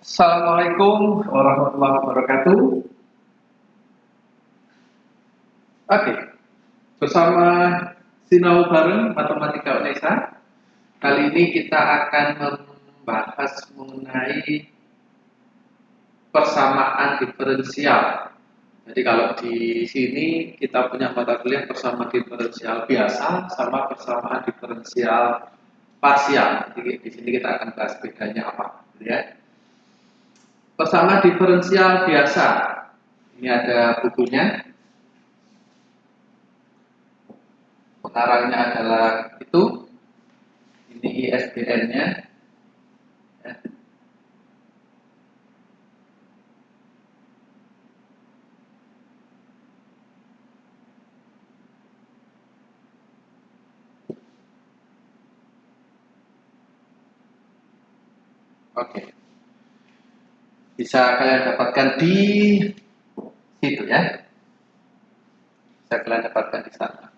Assalamualaikum warahmatullahi wabarakatuh. Oke, bersama Sinau Bareng Matematika Unesa. Kali ini kita akan membahas mengenai persamaan diferensial. Jadi kalau di sini kita punya mata kuliah persamaan diferensial biasa sama persamaan diferensial parsial. Jadi di sini kita akan bahas bedanya apa, ya. Persamaan diferensial biasa. Ini ada bukunya. Pengarangnya adalah itu. Ini ISBN-nya. Ya. Oke. Bisa kalian dapatkan di situ ya. Bisa kalian dapatkan di sana.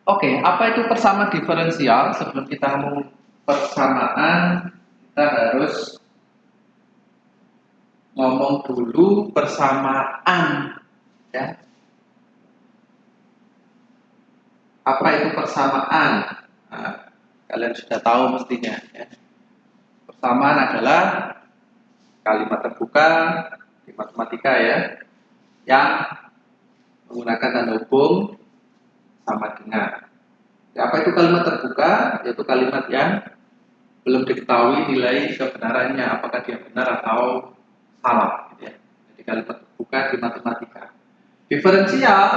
Oke, apa itu persamaan diferensial? Sebelum kita ngomong persamaan, kita harus ngomong dulu persamaan, ya. Apa itu persamaan? Nah, kalian sudah tahu mestinya, ya. Persamaan adalah kalimat terbuka di matematika ya, yang menggunakan tanda hubung sama dengan. Ya, apa itu kalimat terbuka? Yaitu kalimat yang belum diketahui nilai kebenarannya, apakah dia benar atau salah. Gitu ya. Jadi kalimat terbuka di matematika. Diferensial,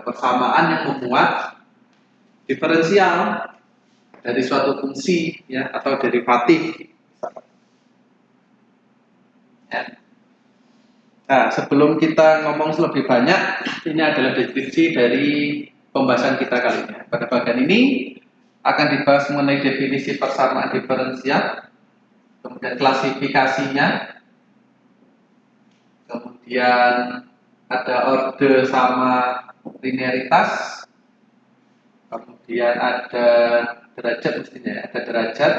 persamaan yang memuat diferensial dari suatu fungsi ya, atau derivatif. Ya. Nah, sebelum kita ngomong lebih banyak, ini adalah deskripsi dari pembahasan kita kali ini. Pada bagian ini akan dibahas mengenai definisi persamaan diferensial, kemudian klasifikasinya, kemudian ada orde sama linearitas, kemudian ada derajat mestinya, ada derajat,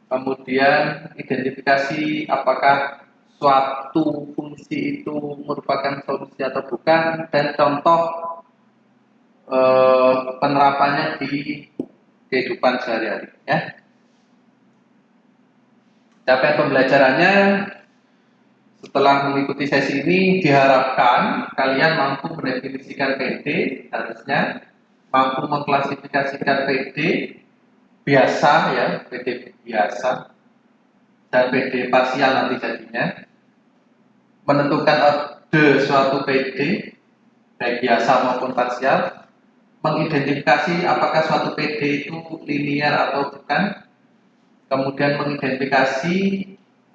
kemudian identifikasi apakah suatu fungsi itu merupakan solusi atau bukan, dan contoh penerapannya di kehidupan sehari-hari. Ya. Capaian pembelajarannya setelah mengikuti sesi ini diharapkan kalian mampu mendefinisikan PD, harusnya mampu mengklasifikasikan PD biasa ya, PD biasa dan PD parsial nanti jadinya, menentukan orde suatu PD baik biasa maupun parsial, mengidentifikasi apakah suatu PD itu linear atau bukan, kemudian mengidentifikasi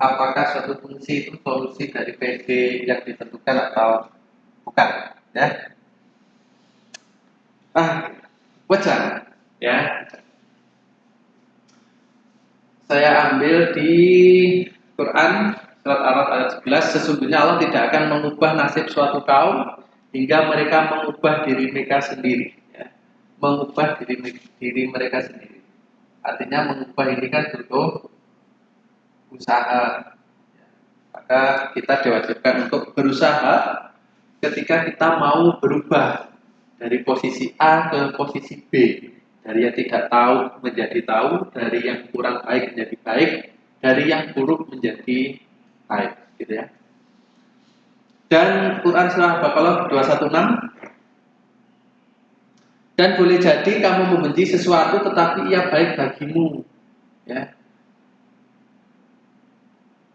apakah suatu fungsi itu solusi dari PD yang ditentukan atau bukan, ya. Wajar, ya. Saya ambil di Quran surat Al-Araf ayat 11, sesungguhnya Allah tidak akan mengubah nasib suatu kaum hingga mereka mengubah diri mereka sendiri, ya. Mengubah diri mereka sendiri. Artinya mengubah ini kan butuh usaha. Maka kita diwajibkan untuk berusaha ketika kita mau berubah dari posisi A ke posisi B, dari yang tidak tahu menjadi tahu, dari yang kurang baik menjadi baik, dari yang buruk menjadi baik, gitu ya. Dan Quran surah Baqarah 216, dan boleh jadi kamu membenci sesuatu tetapi ia baik bagimu, ya.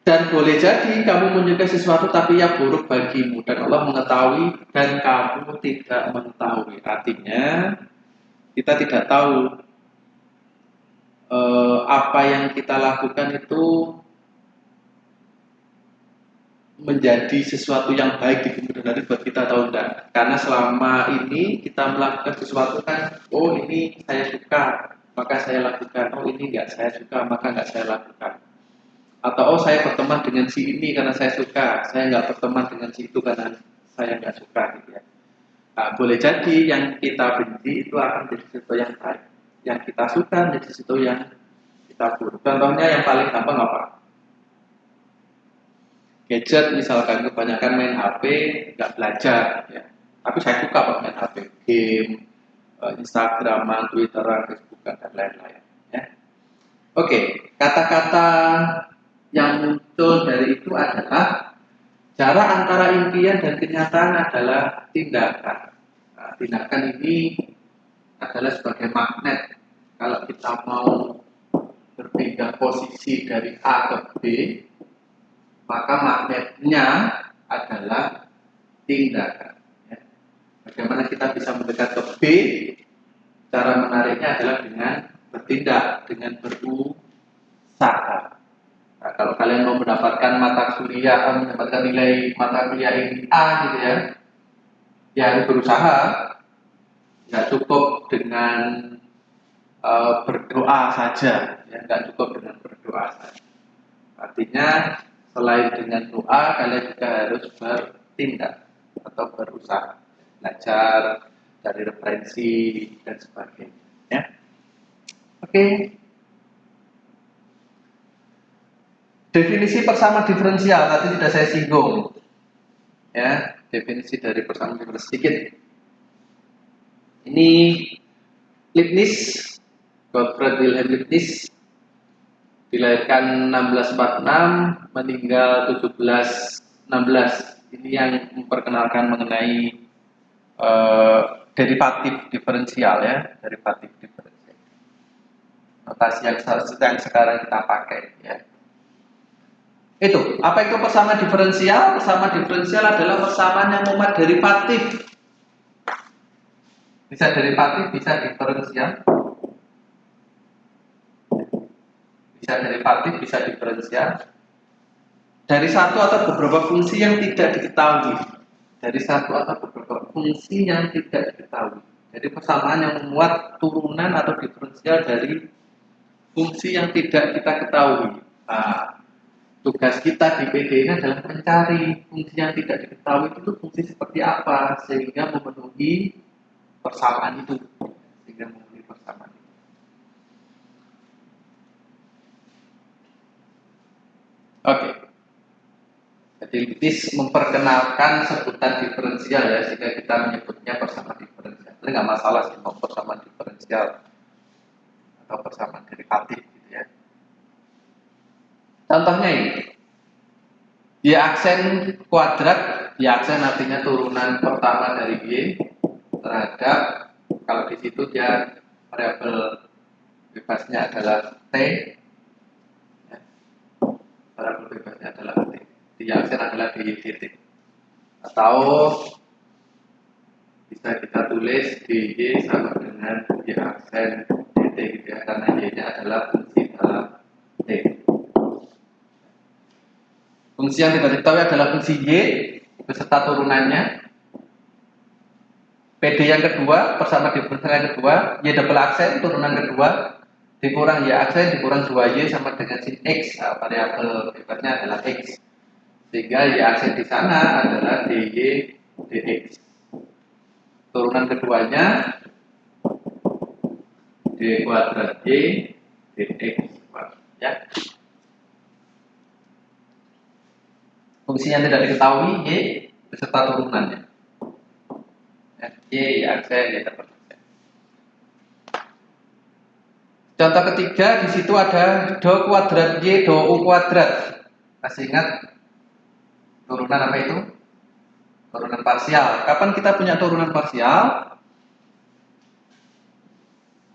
Dan boleh jadi kamu menyukai sesuatu tapi ia buruk bagimu, dan Allah mengetahui dan kamu tidak mengetahui. Artinya kita tidak tahu apa yang kita lakukan itu menjadi sesuatu yang baik di kemudian hari buat kita atau enggak. Karena selama ini kita melakukan sesuatu kan, oh ini saya suka maka saya lakukan, oh ini enggak saya suka maka enggak saya lakukan. Atau oh saya berteman dengan si ini karena saya suka, saya nggak berteman dengan si itu karena saya nggak suka, gitu ya. Nah, boleh jadi yang kita benci itu akan menjadi sesuatu yang baik, yang kita suka menjadi sesuatu yang tabur. Contohnya yang paling gampang apa? Gadget misalkan, kebanyakan main HP, nggak belajar, ya. Tapi saya suka kok main HP, game, Instagram, Twitter, Facebook, dan lain-lain. Ya. Oke, kata-kata yang muncul dari itu adalah jarak antara impian dan kenyataan adalah tindakan. Nah, tindakan ini adalah sebagai magnet. Kalau kita mau berpindah posisi dari A ke B, maka magnetnya adalah tindakan. Ya. Bagaimana kita bisa mendekat ke B? Cara menariknya adalah dengan bertindak, dengan berusaha. Nah, kalau kalian mau mendapatkan mata kuliah, mendapatkan nilai mata kuliah ini A gitu ya, ya harus berusaha. Nggak cukup dengan berdoa saja, ya nggak cukup dengan berdoa saja. Artinya selain dengan doa, kalian juga harus bertindak atau berusaha, belajar dari referensi dan sebagainya. Ya. Oke. Definisi persama diferensial tadi sudah saya singgung. Ya, definisi dari persama diferensial sedikit. Ini Leibniz, Gottfried Wilhelm Leibniz, dilahirkan 1646, meninggal 1716. Ini yang memperkenalkan mengenai derivatif diferensial ya, derivatif diferensial. Notasi yang sekarang kita pakai ya. Itu, apa itu persamaan diferensial? Persamaan diferensial adalah persamaan yang memuat derivatif. Bisa derivatif, bisa diferensial. Bisa derivatif, bisa diferensial. Dari satu atau beberapa fungsi yang tidak diketahui. Dari satu atau beberapa fungsi yang tidak diketahui. Jadi persamaan yang memuat turunan atau diferensial dari fungsi yang tidak kita ketahui. Nah, tugas kita di PD ini adalah mencari fungsi yang tidak diketahui itu fungsi seperti apa sehingga memenuhi persamaan itu. Sehingga memenuhi persamaan itu. Oke. Jadi Leibniz memperkenalkan sebutan diferensial ya, sehingga kita menyebutnya persamaan diferensial. Ini nggak masalah sih mau persamaan diferensial atau persamaan derivatif gitu ya. Contohnya ini, Y aksen kuadrat, Y aksen artinya turunan pertama dari Y terhadap, kalau di situ dia variabel bebasnya adalah T, ya, variabel bebasnya adalah T. Y aksen adalah di titik. Atau bisa kita tulis dy sama dengan Y aksen dt gitu ya, karena Y nya adalah fungsi dalam T. Fungsi yang tidak diketahui adalah fungsi Y beserta turunannya. PD yang kedua, persamaan diferensial yang kedua, Y double aksen turunan kedua, dikurang Y aksen dikurang 2Y sama dengan sin X. Nah, variabel bebasnya adalah X. Sehingga Y aksen di sana adalah dy dx. Turunan keduanya d kuadrat Y dx. Ya. Fungsi yang tidak diketahui Y beserta turunannya. Y aksen Y double aksen. Contoh ketiga, di situ ada do kuadrat Y do U kuadrat. Masih ingat turunan apa itu? Turunan parsial. Kapan kita punya turunan parsial?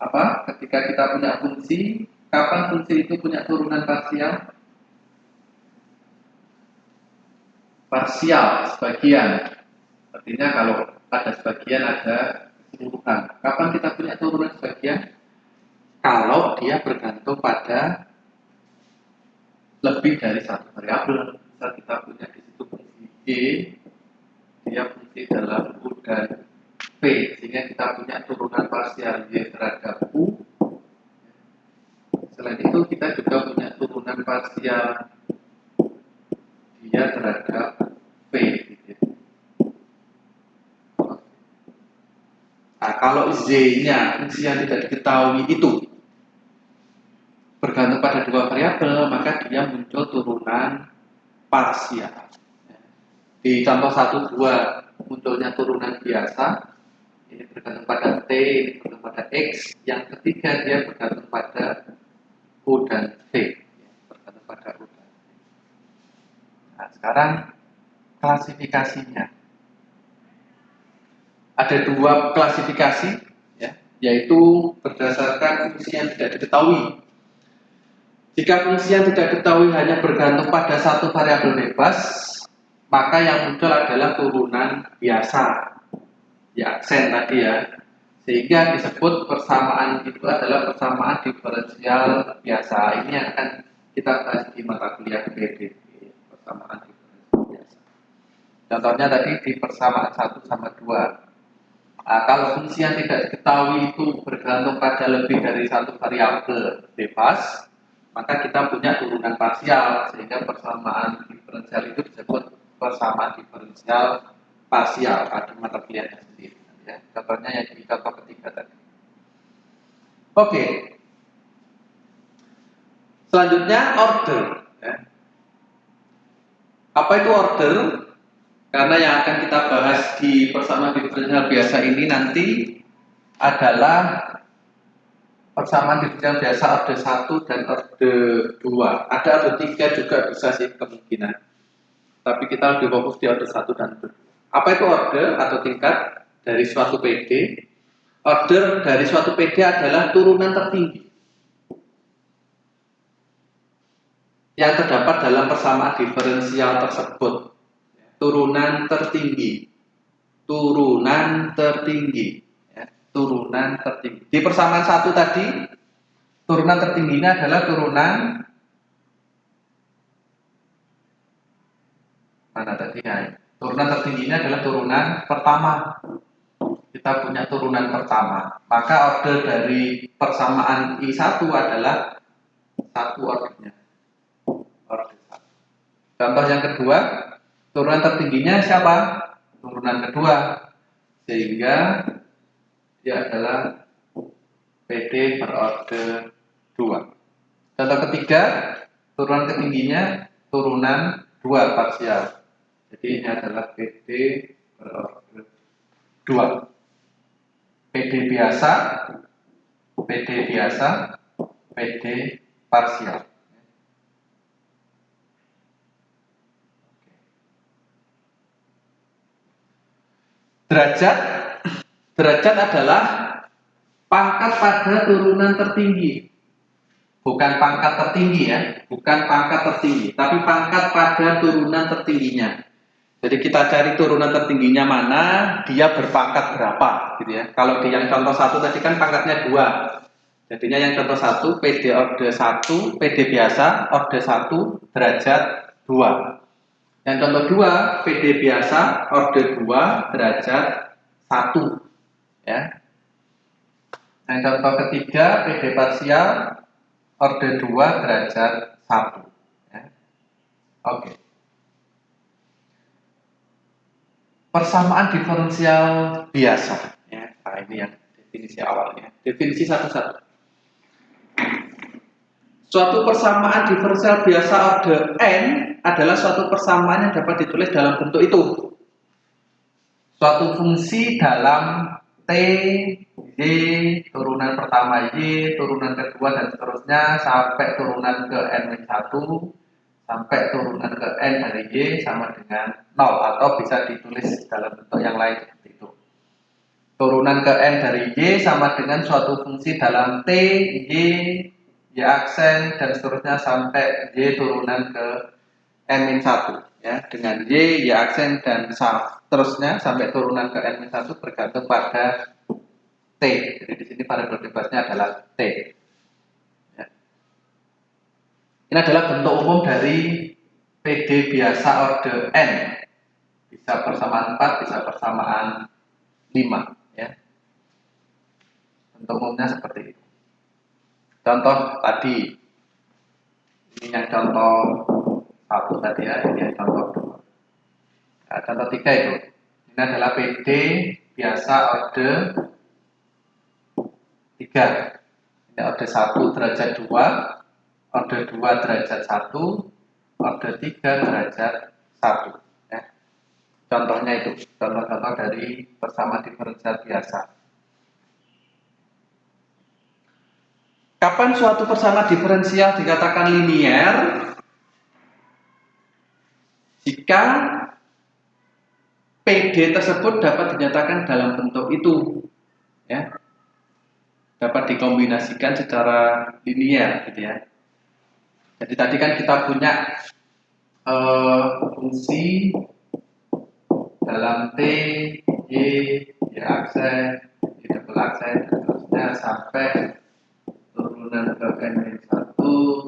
Apa? Ketika kita punya fungsi. Kapan fungsi itu punya turunan parsial? Parsial, sebagian. Artinya kalau ada sebagian ada keseluruhan. Kapan kita punya turunan sebagian? Kalau dia bergantung pada lebih dari satu variabel. Misal kita punya di situ fungsi Y, dia fungsi dalam U dan V, sehingga kita punya turunan parsial Y terhadap U. Selain itu kita juga punya turunan parsial dia terhadap V. Nah, kalau Z-nya fungsi yang tidak diketahui itu bergantung pada dua variabel, maka dia muncul turunan parsial. Di contoh 1, 2 munculnya turunan biasa, ini bergantung pada T, ini bergantung pada X. Yang ketiga dia bergantung pada U dan V, bergantung pada U dan V. Nah, sekarang klasifikasinya. Ada dua klasifikasi, ya, yaitu berdasarkan fungsi yang tidak diketahui. Jika fungsi yang tidak diketahui hanya bergantung pada satu variabel bebas, maka yang muncul adalah turunan biasa, ya aksen tadi ya, sehingga disebut persamaan itu adalah persamaan diferensial biasa. Ini yang akan kita bahas di mata kuliah PDB, persamaan diferensial biasa. Contohnya tadi di persamaan 1 sama 2. Nah, kalau fungsi yang tidak diketahui itu bergantung pada lebih dari satu variabel bebas, maka kita punya turunan parsial, sehingga persamaan diferensial itu disebut persamaan diferensial parsial pada mata kuliahnya sendiri. Ya, contohnya yang di contoh ketiga tadi. Oke. Selanjutnya order. Ya. Apa itu order? Karena yang akan kita bahas di persamaan diferensial biasa ini nanti adalah persamaan diferensial biasa orde 1 dan orde 2. Ada orde 3 juga bisa sih kemungkinan. Tapi kita lebih fokus di orde 1 dan orde 2. Apa itu orde atau tingkat dari suatu PD? Order dari suatu PD adalah turunan tertinggi yang terdapat dalam persamaan diferensial tersebut. Turunan tertinggi. Turunan tertinggi. Ya, turunan tertinggi. Di persamaan 1 tadi, turunan tertingginya adalah turunan mana tadi ya? Turunan tertingginya adalah turunan pertama. Kita punya turunan pertama. Maka order dari persamaan I1 adalah satu ordernya. Order 1. Contoh yang kedua, turunan tertingginya siapa? Turunan kedua. Sehingga dia adalah PD berorder 2. Contoh ketiga, turunan ketingginya turunan 2 parsial. Jadi ini adalah PD berorder 2. PD biasa, PD biasa, PD parsial. Derajat, derajat adalah pangkat pada turunan tertinggi. Bukan pangkat tertinggi ya, bukan pangkat tertinggi, tapi pangkat pada turunan tertingginya. Jadi kita cari turunan tertingginya mana, dia berpangkat berapa, gitu ya. Kalau di yang contoh 1 tadi kan pangkatnya 2. Jadinya yang contoh 1 PD orde 1, PD biasa orde 1 derajat 2. Yang contoh 2 PD biasa orde 2 derajat 1. Ya. Yang contoh ketiga PD parsial orde 2 derajat 1. Ya. Oke. Persamaan diferensial biasa. Ya. Nah, ini yang definisi awalnya. Definisi satu-satu. Suatu persamaan diferensial biasa orde n adalah suatu persamaan yang dapat ditulis dalam bentuk itu. Suatu fungsi dalam T, Y, turunan pertama Y, turunan kedua dan seterusnya sampai turunan ke N-1 sampai turunan ke N dari Y sama dengan 0 atau bisa ditulis dalam bentuk yang lain seperti itu. Turunan ke N dari Y sama dengan suatu fungsi dalam T, Y aksen dan seterusnya sampai Y turunan ke N-1 ya, dengan Y aksen dan seterusnya sampai turunan ke N-1 bergantung pada T. Jadi di sini variabel bebasnya adalah T. Ya. Ini adalah bentuk umum dari PD biasa orde N. Bisa persamaan 4, bisa persamaan 5 ya. Bentuk umumnya seperti itu. Contoh tadi. Ini yang contoh 1 tadi ya, ini yang contoh 2. Nah, contoh 3 itu. Ini adalah PD biasa orde 3. Ini orde 1 derajat 2. orde 2 derajat 1, orde 3 derajat 1. Ya. Contohnya itu, contoh-contoh dari persamaan diferensial biasa. Kapan suatu persamaan diferensial dikatakan linier? Jika PD tersebut dapat dinyatakan dalam bentuk itu, ya, dapat dikombinasikan secara linier, gitu ya. Jadi tadi kan kita punya fungsi dalam T, Y, Y aksen, Y double aksen, dan seterusnya sampai turunan ke N-1,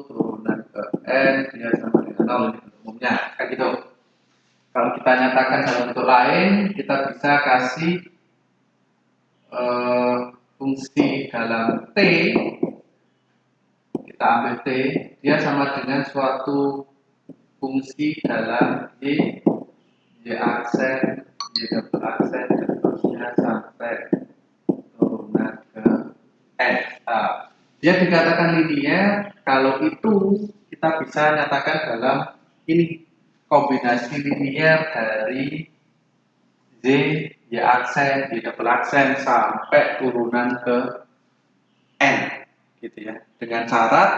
turunan ke N, dia sama dengan 0 umumnya, kayak gitu. Kalau kita nyatakan dalam bentuk lain, kita bisa kasih fungsi dalam T, kita ambil T, dia sama dengan suatu fungsi dalam Y, Y aksen, Y double aksen, dan seterusnya sampai turunan ke N. Dia dikatakan linier kalau itu kita bisa nyatakan dalam ini kombinasi linier dari Z, Y aksen, Y double aksen sampai turunan ke N, gitu ya. Dengan syarat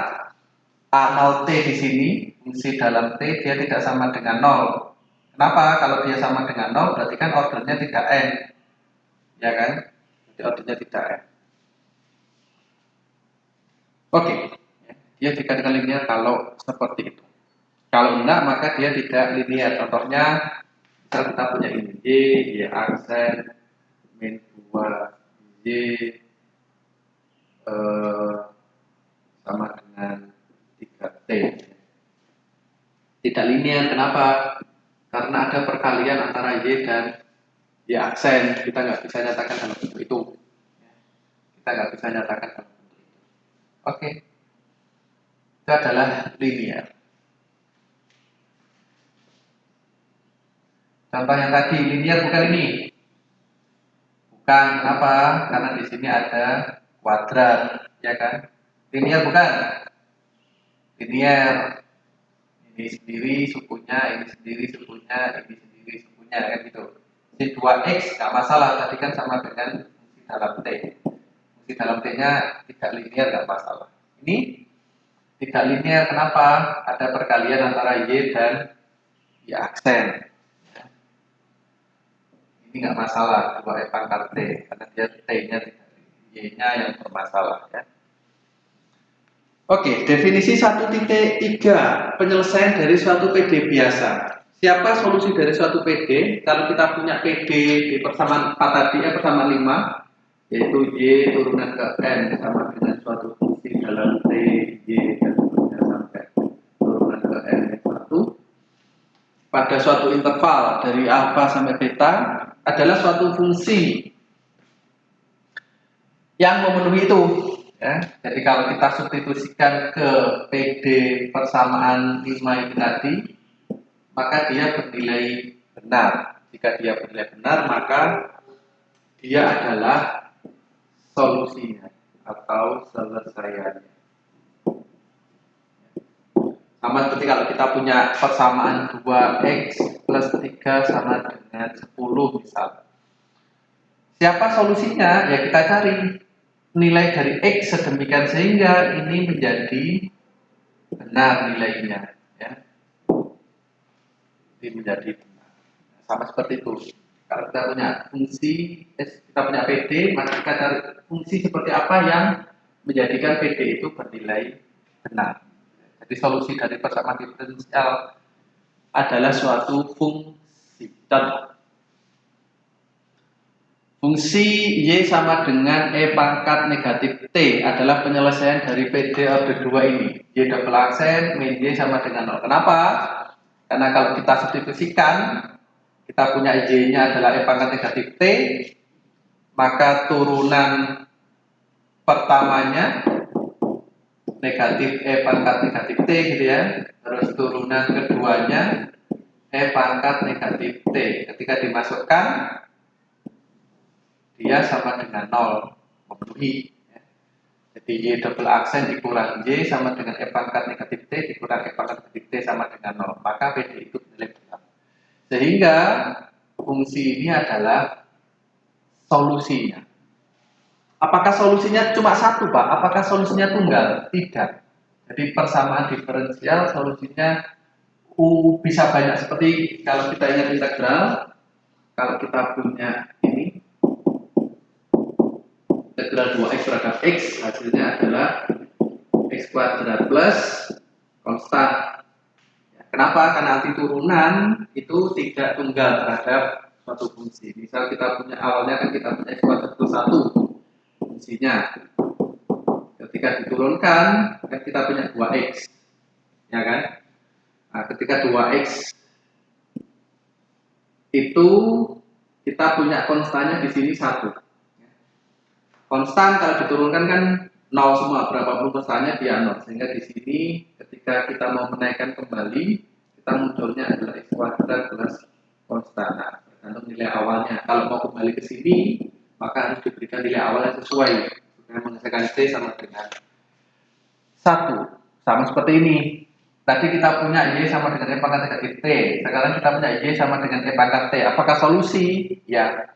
A0 T di sini, fungsi dalam T dia tidak sama dengan 0. Kenapa? Kalau dia sama dengan 0 berarti kan ordernya tidak N, ya kan? Jadi ordernya tidak N. Oke, dia dikatakan linear kalau seperti itu. Kalau enggak, maka dia tidak linear. Contohnya, kita punya ini Y, Y aksen, min 2, Y sama dengan 3T. Tidak linear, kenapa? Karena ada perkalian antara Y dan Y aksen. Kita nggak bisa nyatakan dalam bentuk itu. Kita nggak bisa nyatakan dalam bentuk itu. Oke. Itu adalah linear. Contoh yang tadi, linear bukan ini. Bukan, kenapa? Karena di sini ada kuadrat, ya kan? Linear bukan? Linear. Ini sendiri sukunya, ini sendiri sukunya, ini sendiri sukunya, kan gitu. Ini 2x nggak masalah, tadi kan sama dengan fungsi dalam T. Fungsi dalam T-nya tidak linear, nggak masalah. Ini tidak linear, kenapa? Ada perkalian antara Y dan Y aksen. Ini nggak masalah, 2 pangkat T, karena dia T-nya tidak, Y-nya yang bermasalah, ya. Oke, definisi 1.3, penyelesaian dari suatu PD biasa. Siapa solusi dari suatu PD? Kalau kita punya PD di persamaan 4 tadi, persamaan 5, yaitu Y turunan ke N sama dengan suatu fungsi dalam T, Y, dan seterusnya sampai turunan ke N-1, pada suatu interval dari alfa sampai beta adalah suatu fungsi yang memenuhi itu. Ya, jadi kalau kita substitusikan ke PD persamaan 5 ini tadi, maka dia bernilai benar. Jika dia bernilai benar, maka dia adalah solusinya atau selesaiannya. Sama seperti kalau kita punya persamaan 2x plus 3 sama dengan 10 misalnya. Siapa solusinya? Ya kita cari nilai dari X sedemikian sehingga ini menjadi benar nilainya, ya. Ini menjadi benar. Sama seperti itu. Kalau kita punya fungsi, kita punya PD, maka kita cari fungsi seperti apa yang menjadikan PD itu bernilai benar. Jadi solusi dari persamaan diferensial adalah suatu fungsi. Contoh. Fungsi Y sama dengan E pangkat negatif T adalah penyelesaian dari PD order 2 ini. Y double aksen min Y sama dengan 0. Kenapa? Karena kalau kita substitusikan, kita punya Y-nya adalah E pangkat negatif T, maka turunan pertamanya negatif E pangkat negatif T gitu ya. Terus turunan keduanya E pangkat negatif T. Ketika dimasukkan, dia sama dengan 0, memenuhi. Jadi Y double aksen dikurang Y sama dengan E pangkat negatif T dikurang E pangkat negatif T sama dengan 0. Maka PD itu nilai 2. Sehingga fungsi ini adalah solusinya. Apakah solusinya cuma satu, Pak? Apakah solusinya tunggal? Tidak. Jadi persamaan diferensial solusinya bisa banyak, seperti kalau kita ingat integral, kalau kita punya ini integral 2x terhadap x, hasilnya adalah x kuadrat plus konstan. Kenapa? Karena arti turunan itu tidak tunggal terhadap suatu fungsi. Misal kita punya awalnya kan kita punya x kuadrat plus 1 fungsinya. Ketika diturunkan kan kita punya 2x, ya kan? Nah, ketika 2x itu kita punya konstannya di sini 1. Konstan kalau diturunkan kan 0 semua, berapapun konstannya dia 0. Sehingga di sini ketika kita mau menaikkan kembali, kita munculnya adalah x kuadrat plus konstan. Nah, tergantung nilai awalnya. Kalau mau kembali ke sini, maka harus diberikan nilai awal yang sesuai dengan menghasilkan T sama dengan 1. Sama seperti ini. Tadi kita punya Y sama dengan E pangkat negatif T. Sekarang kita punya Y sama dengan E pangkat T. Apakah solusi? Ya.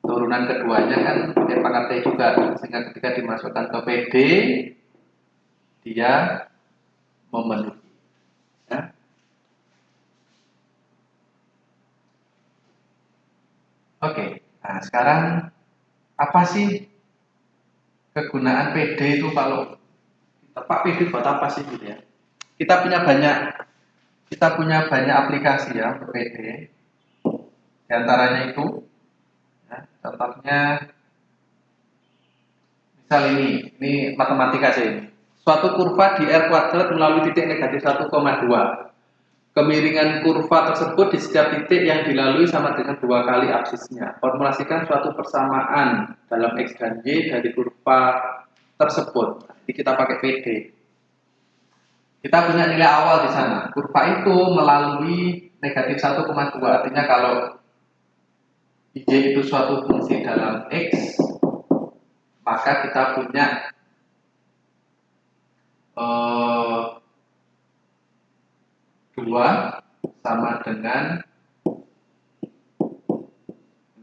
Turunan keduanya kan E pangkat T juga. Sehingga ketika dimasukkan ke PD, dia memenuhi. Ya. Oke. Nah, sekarang apa sih kegunaan PD itu? Kalau Pak, PD buat apa sih gitu ya? Kita punya banyak aplikasi ya untuk PD. Di antaranya itu, ya, contohnya misal ini matematika sih ini. Suatu kurva di R kuadrat melalui titik negatif 1,2. Kemiringan kurva tersebut di setiap titik yang dilalui sama dengan 2 kali absisnya. Formulasikan suatu persamaan dalam X dan Y dari kurva tersebut. Jadi kita pakai PD. Kita punya nilai awal di sana. Kurva itu melalui negatif 1,2. Artinya kalau Y itu suatu fungsi dalam X, maka kita punya 2 sama dengan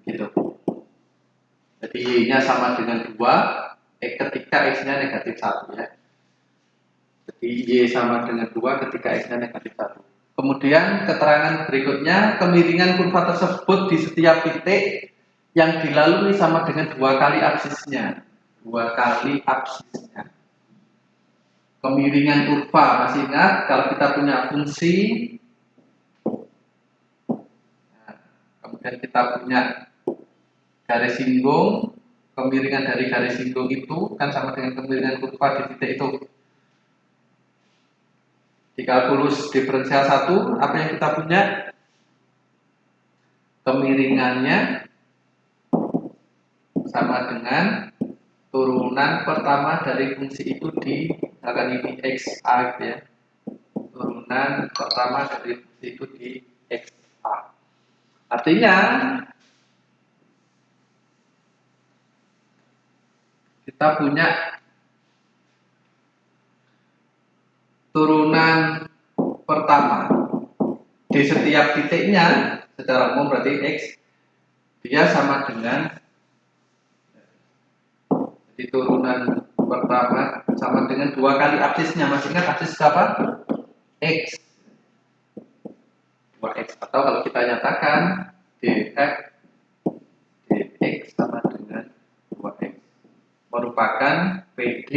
gitu. Jadi Y-nya sama dengan 2 ketika X-nya negatif 1 ya. Jadi Y sama dengan 2 ketika X-nya negatif 1. Kemudian keterangan berikutnya, kemiringan kurva tersebut di setiap titik yang dilalui sama dengan 2 kali absisnya. 2 kali absisnya. Kemiringan kurva, masih ingat kalau kita punya fungsi, nah, kemudian kita punya garis singgung, kemiringan dari garis singgung itu kan sama dengan kemiringan kurva di titik itu. Di kalkulus diferensial 1, apa yang kita punya? Kemiringannya sama dengan turunan pertama dari fungsi itu di misalkan ini XA gitu ya. Turunan pertama dari fungsi itu di XA. Artinya kita punya turunan pertama di setiap titiknya secara umum berarti X dia sama dengan, di turunan pertama sama dengan 2 kali absisnya. Masih ingat absis apa? X. 2x, atau kalau kita nyatakan df dx sama dengan 2x merupakan PD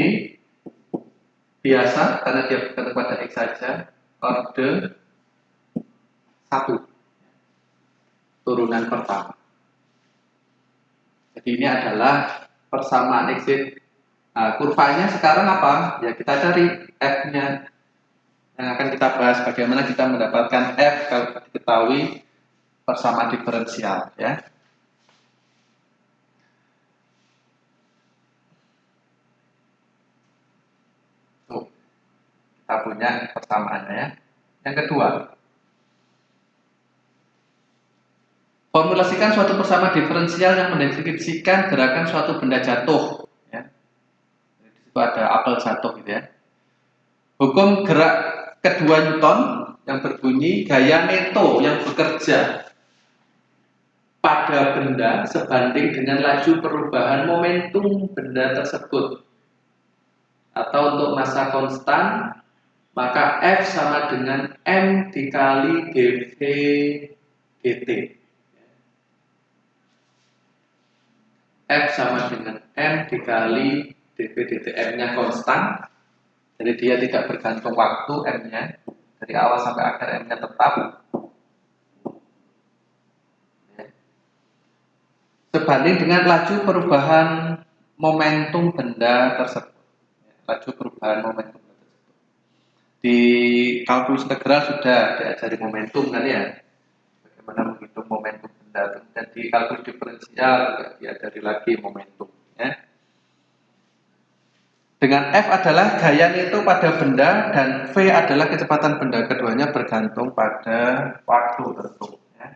biasa karena dia bergantung pada x saja, orde 1, turunan pertama. Jadi ini adalah persamaan exit. Nah, kurvanya sekarang apa? Ya kita cari f-nya. Yang akan kita bahas bagaimana kita mendapatkan f kalau diketahui persamaan diferensial ya. Tuh, kita punya persamaannya ya. Yang kedua, formulasikan suatu persamaan diferensial yang mendeskripsikan gerakan suatu benda jatuh. Ya. itu ada apel jatuh gitu ya. Hukum gerak kedua Newton yang berbunyi gaya Neto yang bekerja pada benda sebanding dengan laju perubahan momentum benda tersebut. Atau untuk massa konstan, maka F sama dengan M dikali dV dt. F sama dengan M dikali dV dt. M-nya konstan, jadi dia tidak bergantung waktu M-nya. Dari awal sampai akhir M-nya tetap. Sebanding dengan laju perubahan momentum benda tersebut. Laju perubahan momentum benda tersebut. Di kalkulus integral sudah diajari momentum kan ya, bagaimana menghitung momentum benda. Dan di kalkulus diferensial juga diajari lagi momentum ya. Dengan F adalah gaya Neto pada benda dan V adalah kecepatan benda. Keduanya bergantung pada waktu tentu ya.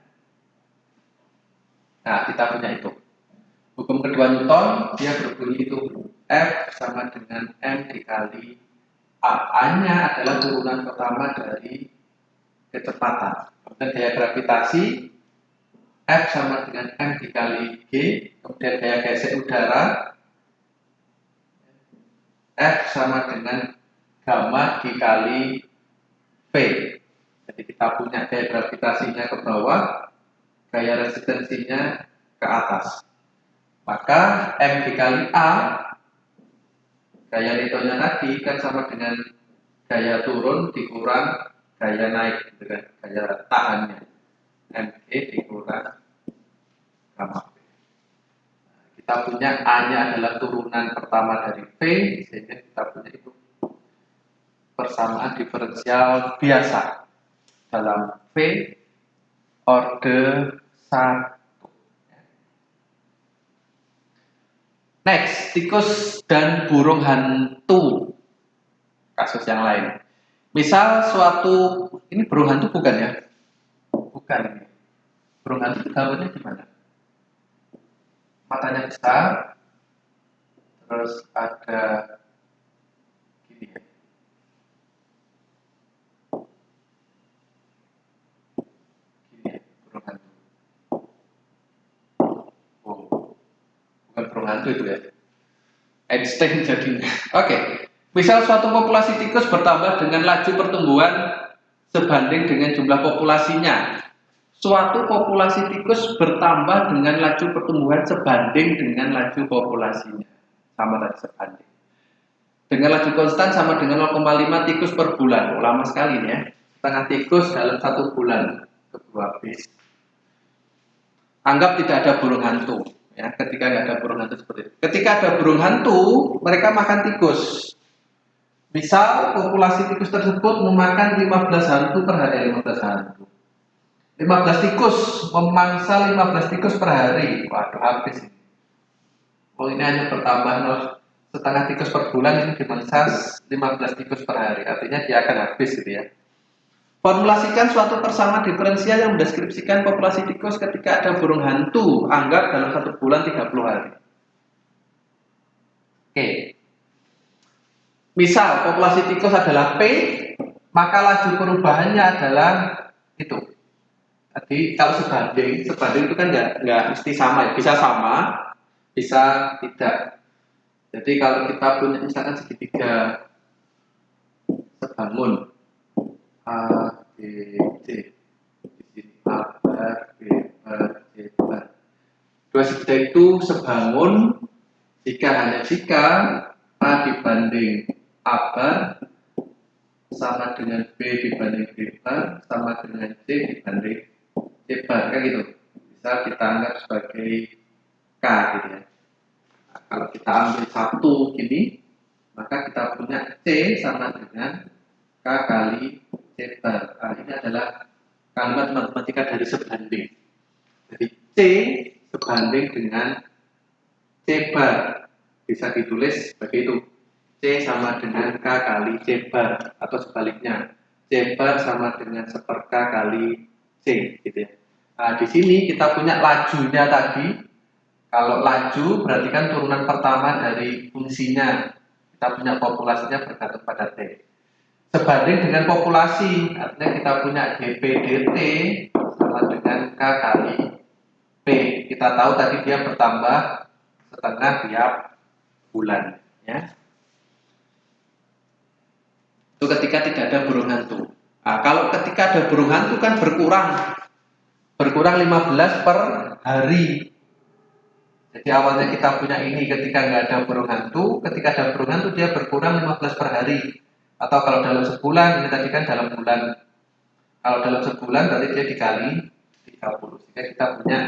Nah, kita punya itu. Hukum kedua Newton, dia berbunyi itu F sama dengan M dikali A. A-nya adalah turunan pertama dari kecepatan. Kemudian gaya gravitasi, F sama dengan M dikali G. Kemudian gaya gesek udara, F sama dengan gamma dikali V. Jadi kita punya gaya gravitasinya ke bawah, gaya resistensinya ke atas. Maka M dikali A, gaya Newtonnya tadi kan sama dengan gaya turun dikurang gaya naik, gitu kan? Gaya tahannya. Mg dikurang gamma V. Kita punya A-nya adalah turunan pertama dari V, sehingga kita punya itu persamaan diferensial biasa dalam V orde 1. Next, tikus dan burung hantu. Kasus yang lain. Misal suatu, ini burung hantu bukan ya? Bukan ini. Burung hantu itu gambarnya gimana? Matanya besar, terus ada gini ya. Gini ya, burung hantu. Oh, bukan burung hantu itu ya. Einstein jadinya. Oke. Misal suatu populasi tikus bertambah dengan laju pertumbuhan sebanding dengan jumlah populasinya. Suatu populasi tikus bertambah dengan laju pertumbuhan sebanding dengan laju populasinya. Sama tadi sebanding. Dengan laju konstan sama dengan 0,5 tikus per bulan. Oh, lama sekali ini ya. Setengah tikus dalam 1 bulan. Kedua bis. Anggap tidak ada burung hantu. Ya, ketika nggak ada burung hantu seperti itu. Ketika ada burung hantu, mereka makan tikus. Misal populasi tikus tersebut memakan 15 hantu per hari. 15 hantu. 15 tikus memangsa 15 tikus per hari. Waduh, habis ini. Oh, ini hanya bertambah setengah tikus per bulan, ini dimangsa 15 tikus per hari. Artinya dia akan habis gitu ya. Formulasikan suatu persamaan diferensial yang mendeskripsikan populasi tikus ketika ada burung hantu. Anggap dalam 1 bulan 30 hari. Oke. Misal populasi tikus adalah P, maka laju perubahannya adalah itu. Tadi kalau sebanding itu kan nggak mesti sama ya. Bisa sama, bisa tidak. Jadi kalau kita punya misalkan segitiga sebangun A, B, C, di sini A, B, C, B. Dua segitiga itu sebangun hanya jika A dibanding A bar sama dengan B dibanding B bar sama dengan C dibanding C bar, kan gitu. Bisa kita anggap sebagai K gitu ya. Nah, kalau kita ambil satu gini, maka kita punya C sama dengan K kali C bar. Nah, ini adalah kalimat matematika dari sebanding. Jadi C sebanding dengan C bar. Bisa ditulis sebagai itu. C sama dengan K kali C bar. Atau sebaliknya. C bar sama dengan 1/K kali C. Gitu ya. Nah, di sini kita punya lajunya tadi. Kalau laju berarti kan turunan pertama dari fungsinya. kita punya populasinya bergantung pada T. Sebanding dengan populasi, artinya kita punya GPDT sama dengan K kali P. Kita tahu tadi dia bertambah setengah tiap bulan, ya. Itu ketika tidak ada burung hantu. Nah, kalau ketika ada burung hantu kan berkurang 15 per hari. Jadi awalnya kita punya ini ketika nggak ada burung hantu, ketika ada burung hantu dia berkurang 15 per hari. Atau kalau dalam sebulan, ini tadi kan dalam bulan. Kalau dalam sebulan berarti dia dikali 30. Sehingga kita punya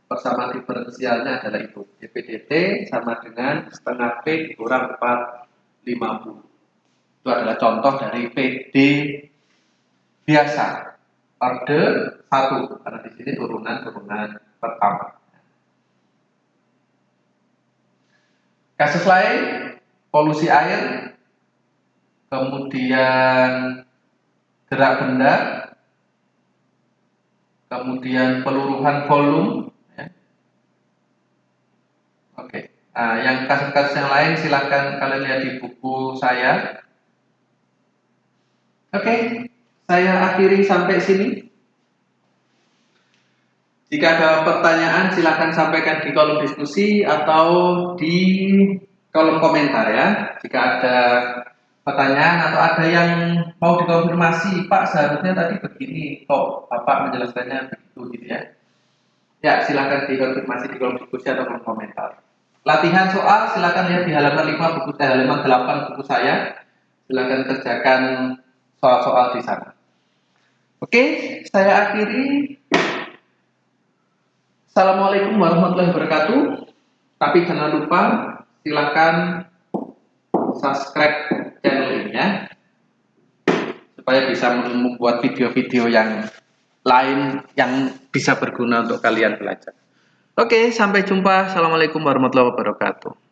persamaan diferensialnya adalah itu. DPDT sama dengan setengah P dikurang 450. Itu adalah contoh dari PD biasa. Orde 1, karena di sini turunan pertama. Kasus lain, polusi air, kemudian gerak benda, kemudian peluruhan volume. Ya. Oke, nah, yang kasus-kasus yang lain silahkan kalian lihat di buku saya. Oke, saya akhiri sampai sini. Jika ada pertanyaan silahkan sampaikan di kolom diskusi atau di kolom komentar ya. Jika ada pertanyaan atau ada yang mau dikonfirmasi, Pak seharusnya tadi begini, kok Bapak menjelaskannya begitu gitu ya. Ya silahkan dikonfirmasi di kolom diskusi atau kolom komentar. Latihan soal silahkan lihat di halaman 5 buku halaman 8 buku saya. Silahkan kerjakan soal-soal di sana. Oke, saya akhiri. Assalamualaikum warahmatullahi wabarakatuh. Tapi jangan lupa silakan subscribe channel ini ya, supaya bisa membuat video-video yang lain yang bisa berguna untuk kalian belajar. Oke, sampai jumpa. Assalamualaikum warahmatullahi wabarakatuh.